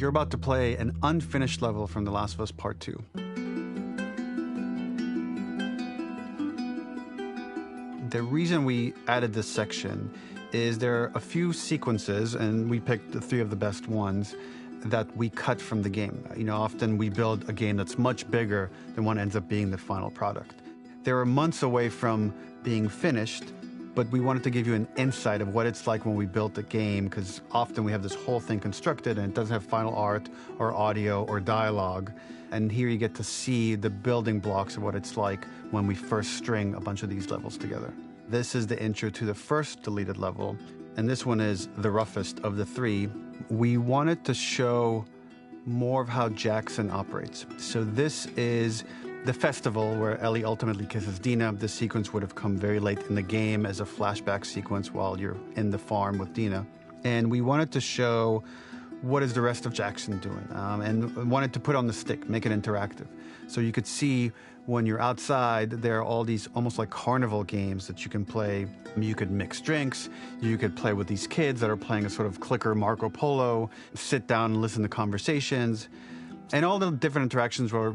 You're about to play an unfinished level from The Last of Us Part 2. The reason we added this section is there are a few sequences, and we picked the 3 of the best ones, that we cut from the game. Often we build a game that's much bigger than what ends up being the final product. They were months away from being finished, but we wanted to give you an insight of what it's like when we built a game, because often we have this whole thing constructed and it doesn't have final art or audio or dialogue. And here you get to see the building blocks of what it's like when we first string a bunch of these levels together. This is the intro to the first deleted level, and this one is the roughest of the 3. We wanted to show more of how Jackson operates. So this is the festival where Ellie ultimately kisses Dina. This sequence would have come very late in the game as a flashback sequence while you're in the farm with Dina. And we wanted to show what is the rest of Jackson doing, and wanted to put on the stick, make it interactive. So you could see when you're outside, there are all these almost like carnival games that you can play. You could mix drinks, you could play with these kids that are playing a sort of clicker Marco Polo, sit down and listen to conversations. And all the different interactions were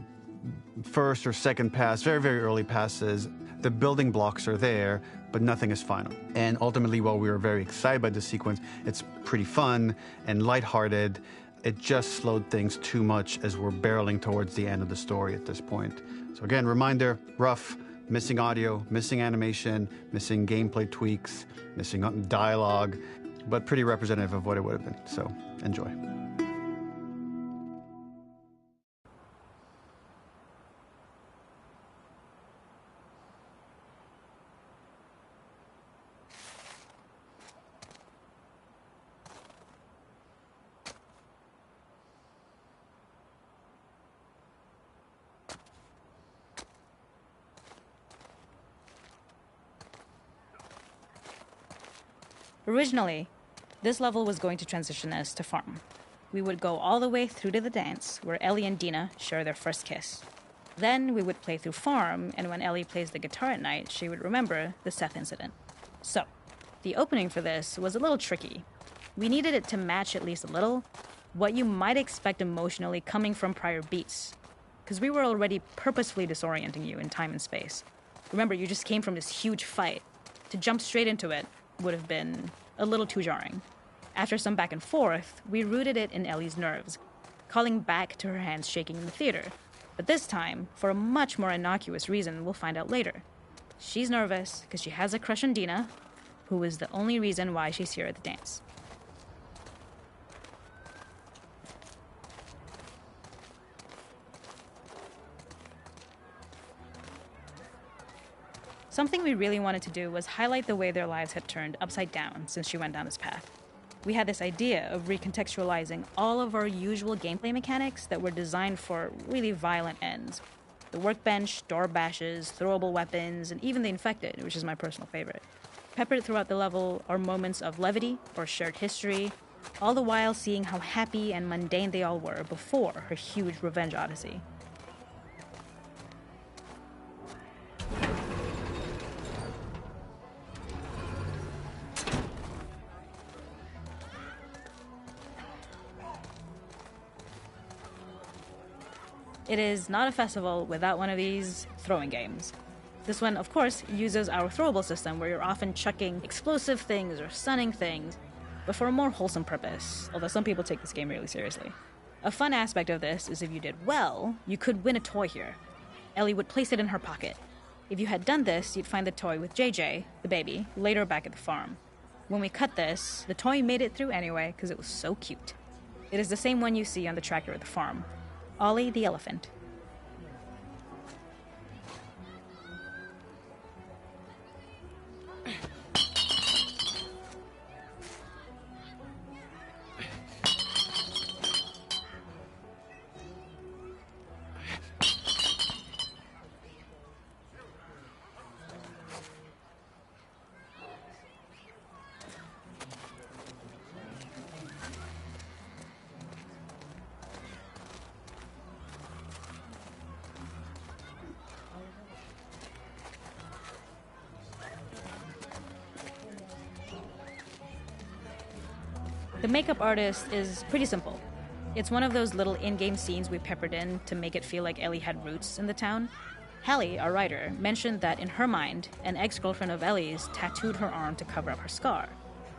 first or second pass, very, very early passes. The building blocks are there, but nothing is final. And ultimately, while we were very excited by this sequence, it's pretty fun and lighthearted. It just slowed things too much as we're barreling towards the end of the story at this point. So again, reminder, rough, missing audio, missing animation, missing gameplay tweaks, missing dialogue, but pretty representative of what it would have been. So enjoy. Originally, this level was going to transition us to farm. We would go all the way through to the dance, where Ellie and Dina share their first kiss. Then we would play through farm, and when Ellie plays the guitar at night, she would remember the Seth incident. So, the opening for this was a little tricky. We needed it to match at least a little what you might expect emotionally coming from prior beats, because we were already purposefully disorienting you in time and space. Remember, you just came from this huge fight. To jump straight into it would have been a little too jarring. After some back and forth, we rooted it in Ellie's nerves, calling back to her hands shaking in the theater. But this time, for a much more innocuous reason we'll find out later. She's nervous because she has a crush on Dina, who is the only reason why she's here at the dance. Something we really wanted to do was highlight the way their lives had turned upside down since she went down this path. We had this idea of recontextualizing all of our usual gameplay mechanics that were designed for really violent ends. The workbench, door bashes, throwable weapons, and even the infected, which is my personal favorite. Peppered throughout the level are moments of levity or shared history, all the while seeing how happy and mundane they all were before her huge revenge odyssey. It is not a festival without one of these throwing games. This one, of course, uses our throwable system where you're often chucking explosive things or stunning things, but for a more wholesome purpose, although some people take this game really seriously. A fun aspect of this is if you did well, you could win a toy here. Ellie would place it in her pocket. If you had done this, you'd find the toy with JJ, the baby, later back at the farm. When we cut this, the toy made it through anyway because it was so cute. It is the same one you see on the tractor at the farm. Ollie the elephant. The makeup artist is pretty simple. It's one of those little in-game scenes we peppered in to make it feel like Ellie had roots in the town. Hallie, our writer, mentioned that in her mind, an ex-girlfriend of Ellie's tattooed her arm to cover up her scar.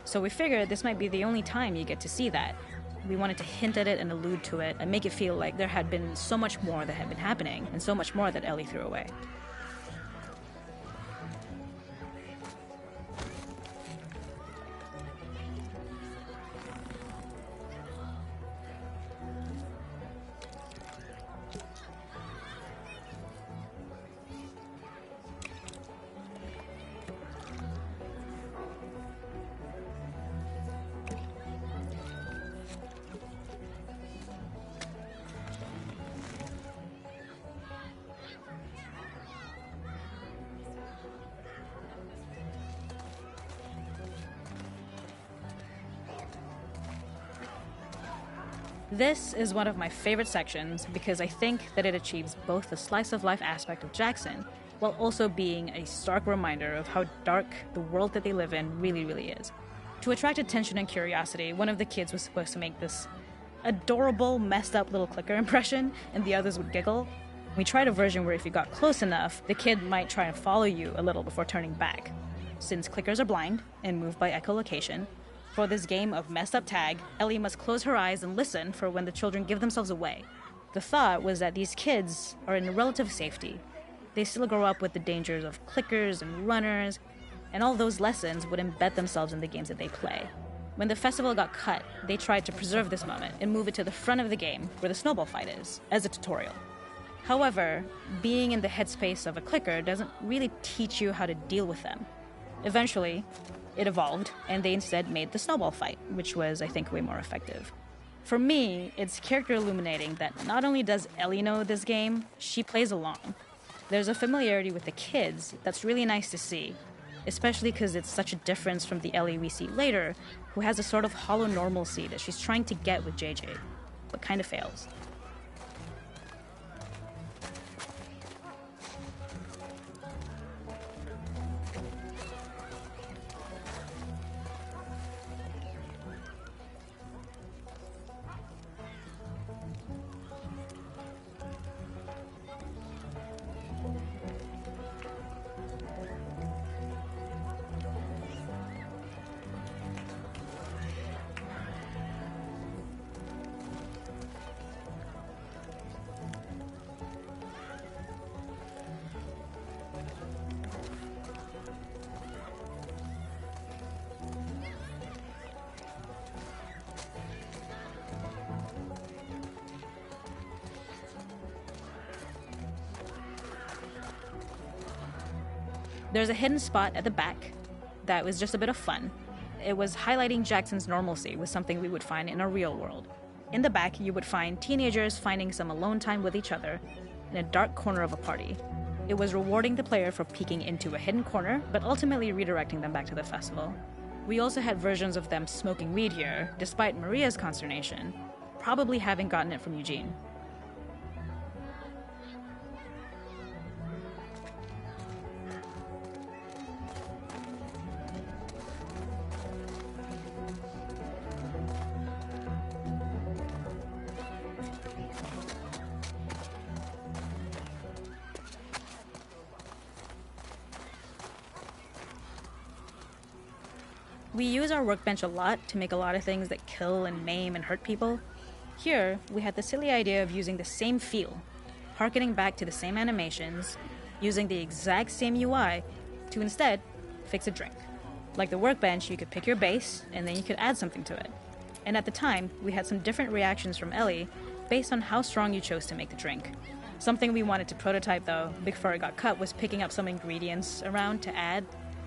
So we figured this might be the only time you get to see that. We wanted to hint at it and allude to it and make it feel like there had been so much more that had been happening and so much more that Ellie threw away. This is one of my favorite sections because I think that it achieves both the slice-of-life aspect of Jackson while also being a stark reminder of how dark the world that they live in really is. To attract attention and curiosity, one of the kids was supposed to make this adorable, messed up little clicker impression, and the others would giggle. We tried a version where if you got close enough, the kid might try and follow you a little before turning back. Since clickers are blind and move by echolocation, for this game of messed up tag, Ellie must close her eyes and listen for when the children give themselves away. The thought was that these kids are in relative safety. They still grow up with the dangers of clickers and runners, and all those lessons would embed themselves in the games that they play. When the festival got cut, they tried to preserve this moment and move it to the front of the game where the snowball fight is, as a tutorial. However, being in the headspace of a clicker doesn't really teach you how to deal with them. Eventually, it evolved, and they instead made the snowball fight, which was, I think, way more effective. For me, it's character illuminating that not only does Ellie know this game, she plays along. There's a familiarity with the kids that's really nice to see, especially because it's such a difference from the Ellie we see later, who has a sort of hollow normalcy that she's trying to get with JJ, but kind of fails. There's a hidden spot at the back that was just a bit of fun. It was highlighting Jackson's normalcy with something we would find in a real world. In the back, you would find teenagers finding some alone time with each other in a dark corner of a party. It was rewarding the player for peeking into a hidden corner, but ultimately redirecting them back to the festival. We also had versions of them smoking weed here, despite Maria's consternation, probably having gotten it from Eugene. We use our workbench a lot to make a lot of things that kill and maim and hurt people. Here, we had the silly idea of using the same feel, harkening back to the same animations, using the exact same UI to instead fix a drink. Like the workbench, you could pick your base, and then you could add something to it. And at the time, we had some different reactions from Ellie based on how strong you chose to make the drink. Something we wanted to prototype, though, before it got cut, was picking up some ingredients around to add,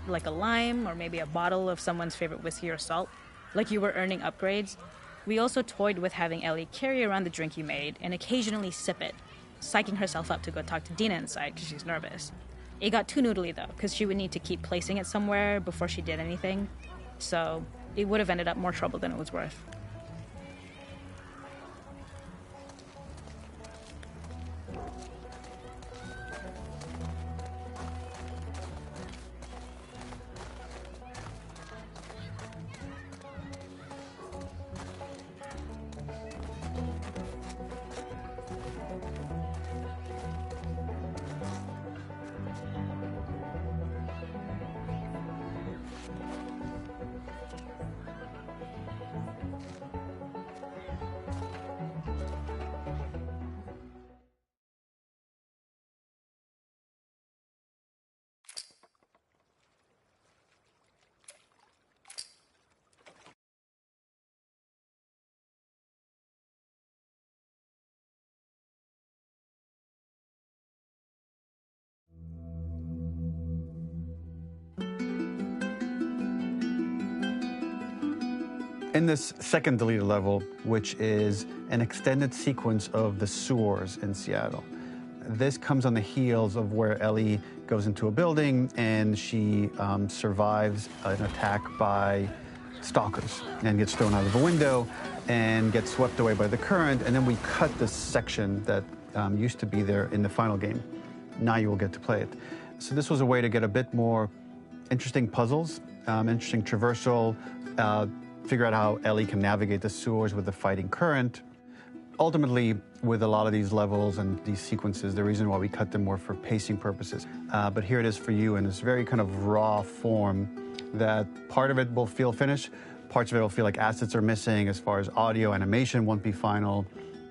like a lime or maybe a bottle of someone's favorite whiskey or salt, like you were earning upgrades. We also toyed with having Ellie carry around the drink you made and occasionally sip it, psyching herself up to go talk to Dina inside because she's nervous. It got too noodly though, because she would need to keep placing it somewhere before she did anything, so it would have ended up more trouble than it was worth. In this second deleted level, which is an extended sequence of the sewers in Seattle, this comes on the heels of where Ellie goes into a building and she survives an attack by stalkers and gets thrown out of a window and gets swept away by the current. And then we cut this section that used to be there in the final game. Now you will get to play it. So this was a way to get a bit more interesting puzzles, interesting traversal, figure out how Ellie can navigate the sewers with the fighting current. Ultimately, with a lot of these levels and these sequences, the reason why we cut them were for pacing purposes. But here it is for you in this very kind of raw form that part of it will feel finished, parts of it will feel like assets are missing as far as audio, animation won't be final.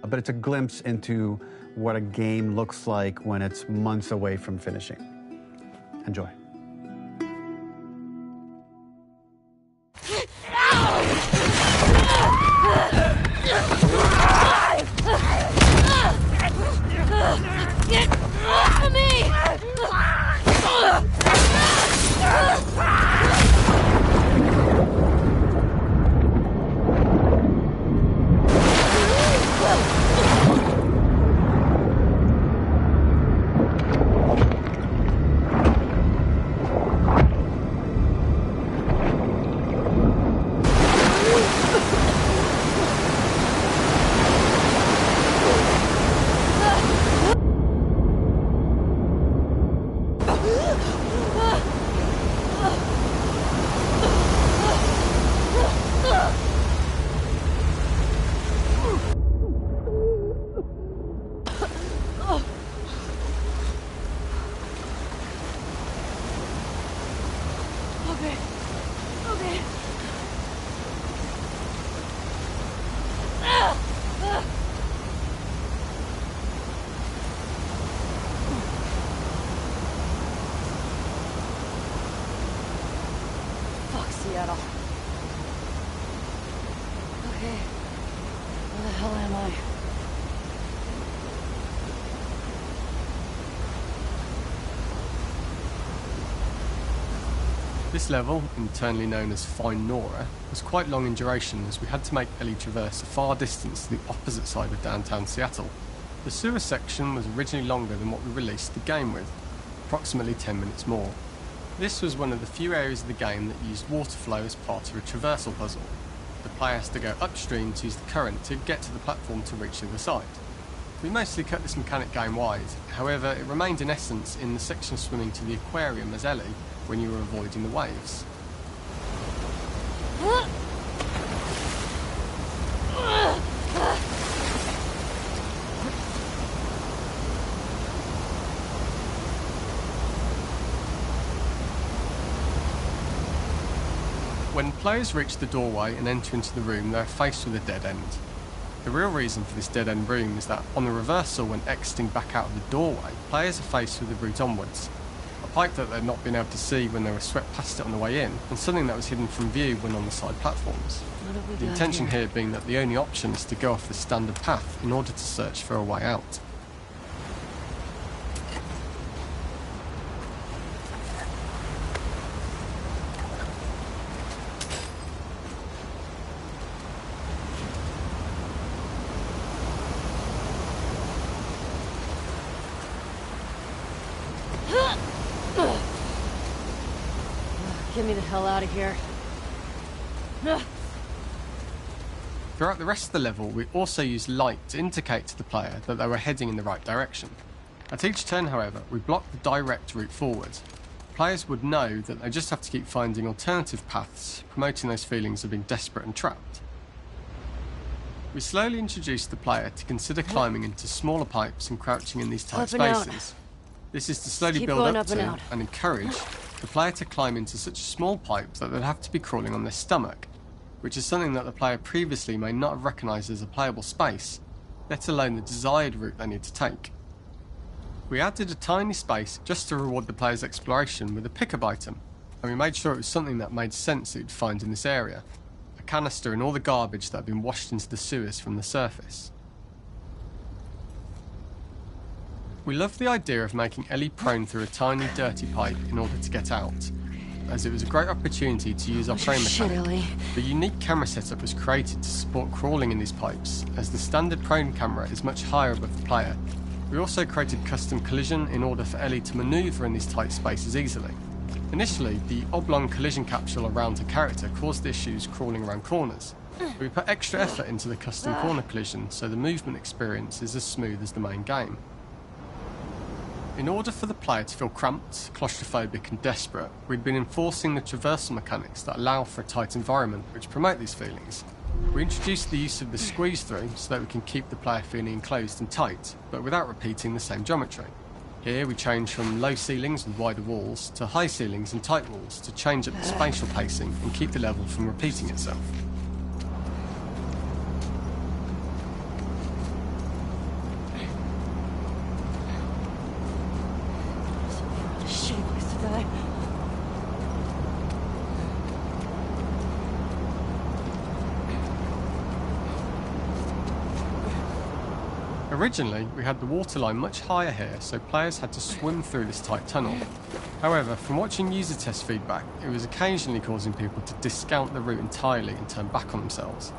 But it's a glimpse into what a game looks like when it's months away from finishing. Enjoy. Get off of me! Seattle. Okay. Where the hell am I? This level, internally known as Find Nora, was quite long in duration as we had to make Ellie traverse a far distance to the opposite side of downtown Seattle. The sewer section was originally longer than what we released the game with, approximately 10 minutes more. This was one of the few areas of the game that used water flow as part of a traversal puzzle. The player has to go upstream to use the current to get to the platform to reach the other side. We mostly cut this mechanic game-wide, however it remained in essence in the section swimming to the aquarium as Ellie when you were avoiding the waves. When players reach the doorway and enter into the room, they are faced with a dead end. The real reason for this dead-end room is that on the reversal when exiting back out of the doorway, players are faced with the route onwards. A pipe that they'd not been able to see when they were swept past it on the way in, and something that was hidden from view when on the side platforms. The intention here being that the only option is to go off the standard path in order to search for a way out. Get me the hell out of here. Throughout the rest of the level, we also used light to indicate to the player that they were heading in the right direction. At each turn, however, we blocked the direct route forward. Players would know that they just have to keep finding alternative paths, promoting those feelings of being desperate and trapped. We slowly introduced the player to consider climbing into smaller pipes and crouching in these tight spaces. This is to slowly build up to and encourage the player to climb into such a small pipe that they'd have to be crawling on their stomach, which is something that the player previously may not have recognised as a playable space, let alone the desired route they need to take. We added a tiny space just to reward the player's exploration with a pickup item, and we made sure it was something that made sense that you'd find in this area, a canister and all the garbage that had been washed into the sewers from the surface. We loved the idea of making Ellie prone through a tiny dirty pipe in order to get out. as it was a great opportunity to use our train Shit, mechanic. Ellie. The unique camera setup was created to support crawling in these pipes, as the standard prone camera is much higher above the player. We also created custom collision in order for Ellie to manoeuvre in these tight spaces easily. Initially, the oblong collision capsule around her character caused issues crawling around corners. We put extra effort into the custom corner collision so the movement experience is as smooth as the main game. In order for the player to feel cramped, claustrophobic and desperate, we'd been enforcing the traversal mechanics that allow for a tight environment which promote these feelings. We introduced the use of the squeeze through so that we can keep the player feeling enclosed and tight, but without repeating the same geometry. Here we change from low ceilings and wider walls to high ceilings and tight walls to change up the spatial pacing and keep the level from repeating itself. Shitty place to die. Originally, we had the waterline much higher here, so players had to swim through this tight tunnel. However, from watching user test feedback, it was occasionally causing people to discount the route entirely and turn back on themselves.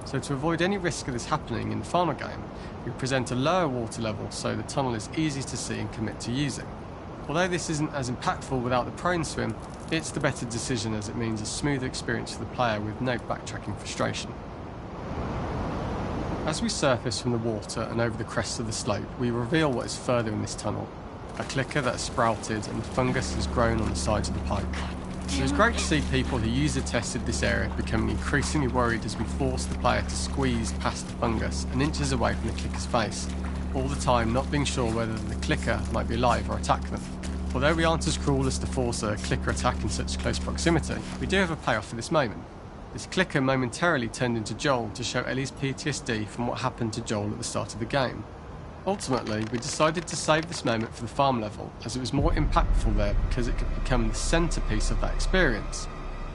So to avoid any risk of this happening in the final game, we present a lower water level so the tunnel is easy to see and commit to using. Although this isn't as impactful without the prone swim, it's the better decision as it means a smoother experience for the player with no backtracking frustration. As we surface from the water and over the crest of the slope, we reveal what is further in this tunnel. A clicker that has sprouted and fungus has grown on the sides of the pipe. It was great to see people who user tested this area becoming increasingly worried as we forced the player to squeeze past the fungus and inches away from the clicker's face, all the time not being sure whether the clicker might be alive or attack them. Although we aren't as cruel as to force a clicker attack in such close proximity, we do have a payoff for this moment. This clicker momentarily turned into Joel to show Ellie's PTSD from what happened to Joel at the start of the game. Ultimately, we decided to save this moment for the farm level, as it was more impactful there because it could become the centrepiece of that experience.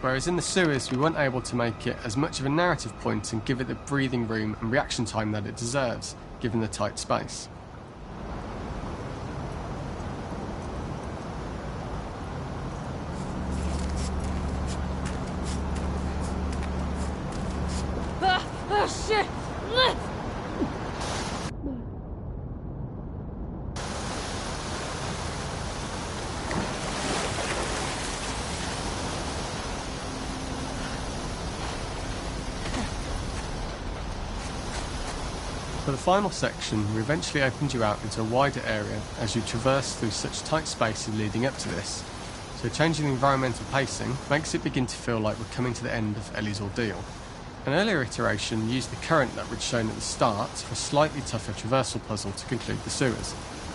Whereas in the sewers, we weren't able to make it as much of a narrative point and give it the breathing room and reaction time that it deserves, given the tight space. Oh, shit! For the final section, we eventually opened you out into a wider area as you traverse through such tight spaces leading up to this. So changing the environmental pacing makes it begin to feel like we're coming to the end of Ellie's ordeal. An earlier iteration used the current that we'd shown at the start for a slightly tougher traversal puzzle to conclude the sewers.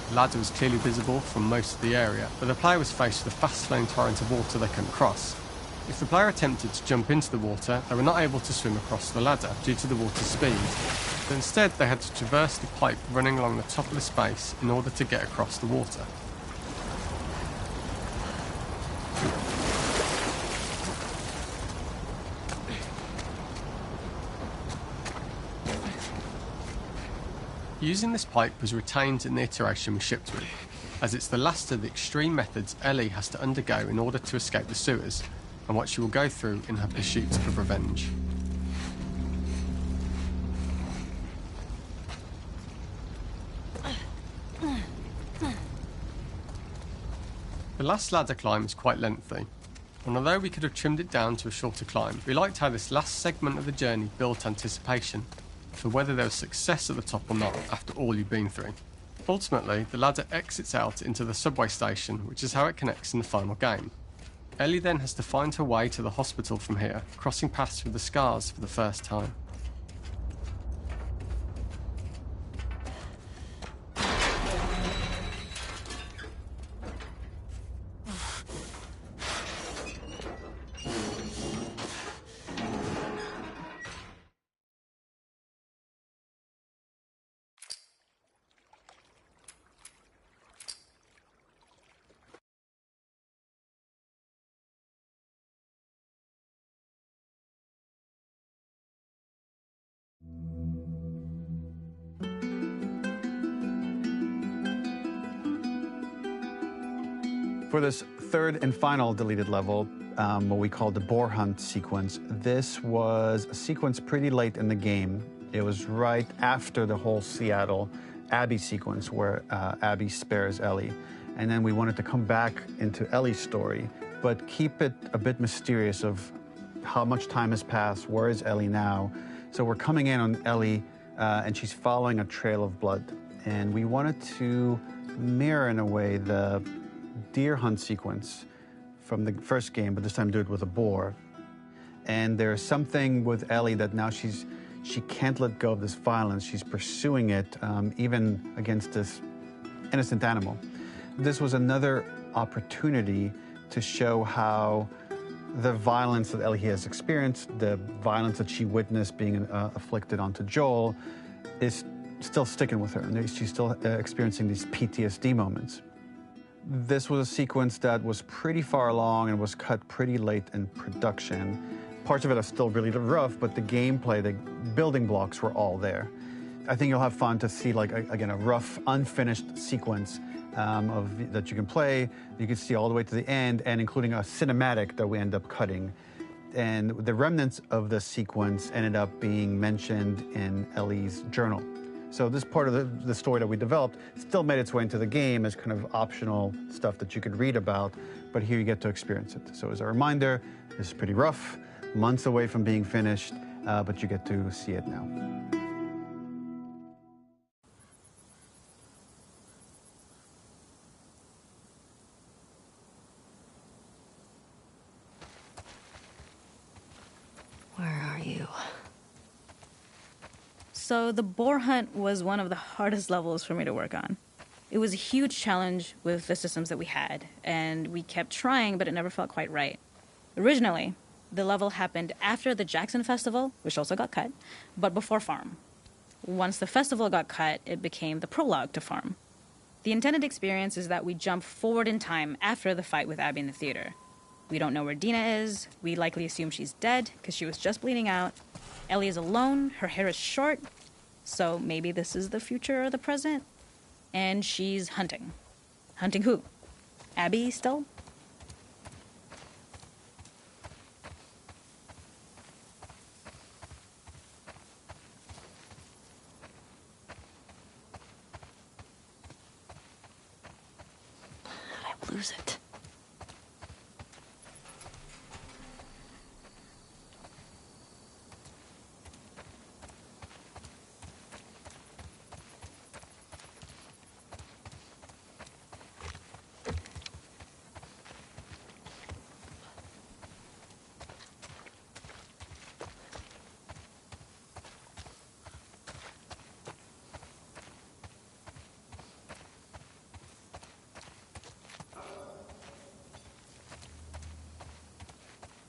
The ladder was clearly visible from most of the area, but the player was faced with a fast-flowing torrent of water they couldn't cross. If the player attempted to jump into the water, they were not able to swim across the ladder due to the water's speed. But instead, they had to traverse the pipe running along the top of the space in order to get across the water. Using this pipe was retained in the iteration we shipped with, as it's the last of the extreme methods Ellie has to undergo in order to escape the sewers, and what she will go through in her pursuit of revenge. The last ladder climb is quite lengthy, and although we could have trimmed it down to a shorter climb, we liked how this last segment of the journey built anticipation for whether there was success at the top or not after all you've been through. Ultimately, the ladder exits out into the subway station, which is how it connects in the final game. Ellie then has to find her way to the hospital from here, crossing paths with the Scars for the first time. For this third and final deleted level, what we call the boar hunt sequence. This was a sequence pretty late in the game. It was right after the whole Seattle Abby sequence where Abby spares Ellie. And then we wanted to come back into Ellie's story, but keep it a bit mysterious of how much time has passed, where is Ellie now? So we're coming in on Ellie, and she's following a trail of blood. And we wanted to mirror, in a way, the deer hunt sequence from the first game, but this time do it with a boar. And there's something with Ellie that now she can't let go of this violence. She's pursuing it, even against this innocent animal. This was another opportunity to show how the violence that Ellie has experienced, the violence that she witnessed being afflicted onto Joel, is still sticking with her, and she's still experiencing these PTSD moments. This was a sequence that was pretty far along and was cut pretty late in production. Parts of it are still really rough, but the gameplay, the building blocks were all there. I think you'll have fun to see, like, again, a rough, unfinished sequence that you can play. You can see all the way to the end, and including a cinematic that we end up cutting. And the remnants of the sequence ended up being mentioned in Ellie's journal. So this part of the story that we developed still made its way into the game as kind of optional stuff that you could read about, but here you get to experience it. So as a reminder, this is pretty rough, months away from being finished, but you get to see it now. Where are you? So the boar hunt was one of the hardest levels for me to work on. It was a huge challenge with the systems that we had, and we kept trying, but it never felt quite right. Originally, the level happened after the Jackson Festival, which also got cut, but before Farm. Once the festival got cut, it became the prologue to Farm. The intended experience is that we jump forward in time after the fight with Abby in the theater. We don't know where Dina is. We likely assume she's dead because she was just bleeding out. Ellie is alone. Her hair is short. So maybe this is the future or the present. And she's hunting. Hunting who? Abby still? How'd I lose it?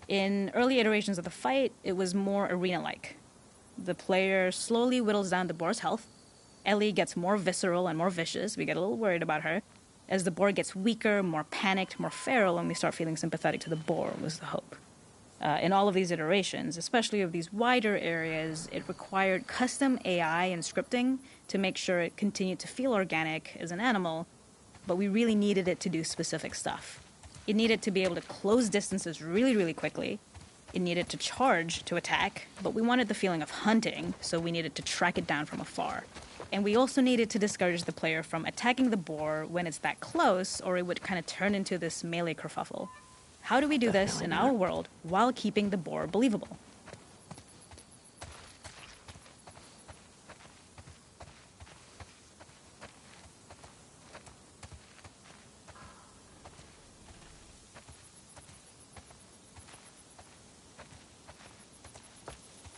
In early iterations of the fight, it was more arena-like. The player slowly whittles down the boar's health. Ellie gets more visceral and more vicious. We get a little worried about her. As the boar gets weaker, more panicked, more feral, and we start feeling sympathetic to the boar, was the hope. In all of these iterations, especially of these wider areas, it required custom AI and scripting to make sure it continued to feel organic as an animal, but we really needed it to do specific stuff. It needed to be able to close distances really, really quickly. It needed to charge to attack, but we wanted the feeling of hunting, so we needed to track it down from afar. And we also needed to discourage the player from attacking the boar when it's that close, or it would kind of turn into this melee kerfuffle. How do we do this in our world while keeping the boar believable?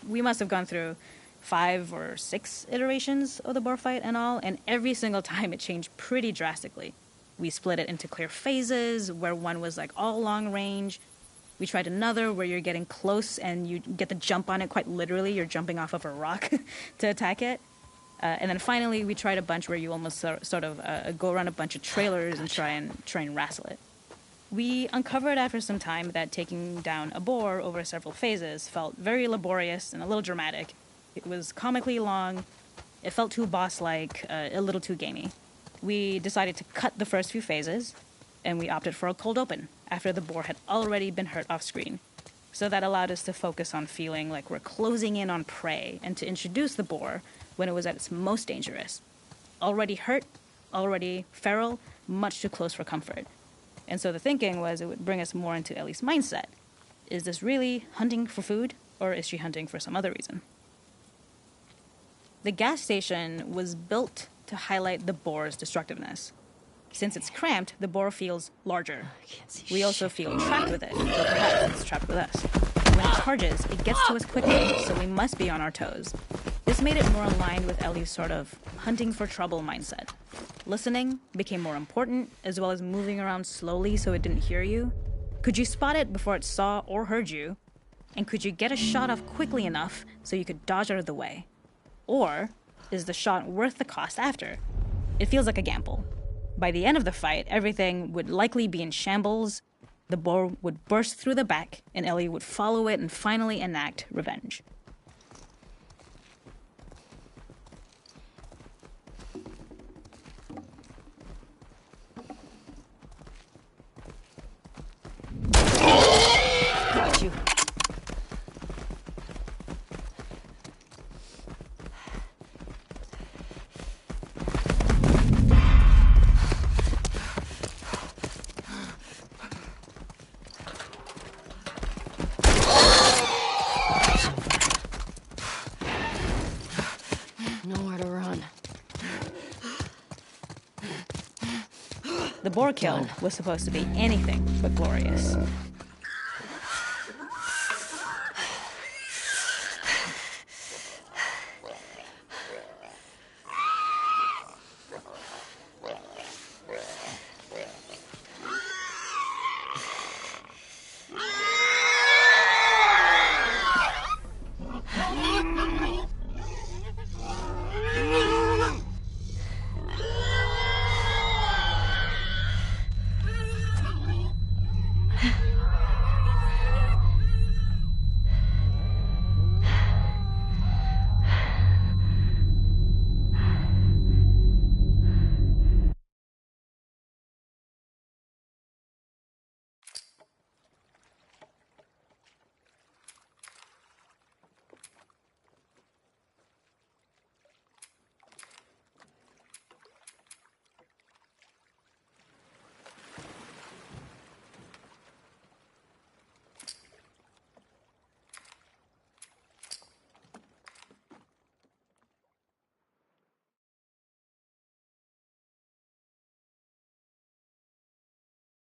We must have gone through 5 or 6 iterations of the boar fight and all, and every single time it changed pretty drastically. We split it into clear phases, where one was like all long range. We tried another where you're getting close and you get the jump on it quite literally. You're jumping off of a rock to attack it. And then finally, we tried a bunch where you almost sort of go around a bunch of trailers and try and wrestle it. We uncovered after some time that taking down a boar over several phases felt very laborious and a little dramatic. It was comically long, it felt too boss-like, a little too gamey. We decided to cut the first few phases, and we opted for a cold open after the boar had already been hurt off screen. So that allowed us to focus on feeling like we're closing in on prey and to introduce the boar when it was at its most dangerous. Already hurt, already feral, much too close for comfort. And so the thinking was it would bring us more into Ellie's mindset. Is this really hunting for food, or is she hunting for some other reason? The gas station was built to highlight the boar's destructiveness. Since it's cramped, the boar feels larger. We also feel trapped with it, or perhaps it's trapped with us. When it charges, it gets to us quickly, so we must be on our toes. This made it more aligned with Ellie's sort of hunting for trouble mindset. Listening became more important, as well as moving around slowly so it didn't hear you. Could you spot it before it saw or heard you? And could you get a shot off quickly enough so you could dodge out of the way? Or is the shot worth the cost after? It feels like a gamble. By the end of the fight, everything would likely be in shambles. The boar would burst through the back, and Ellie would follow it and finally enact revenge. Got you. Nowhere to run. The boar kill was supposed to be anything but glorious.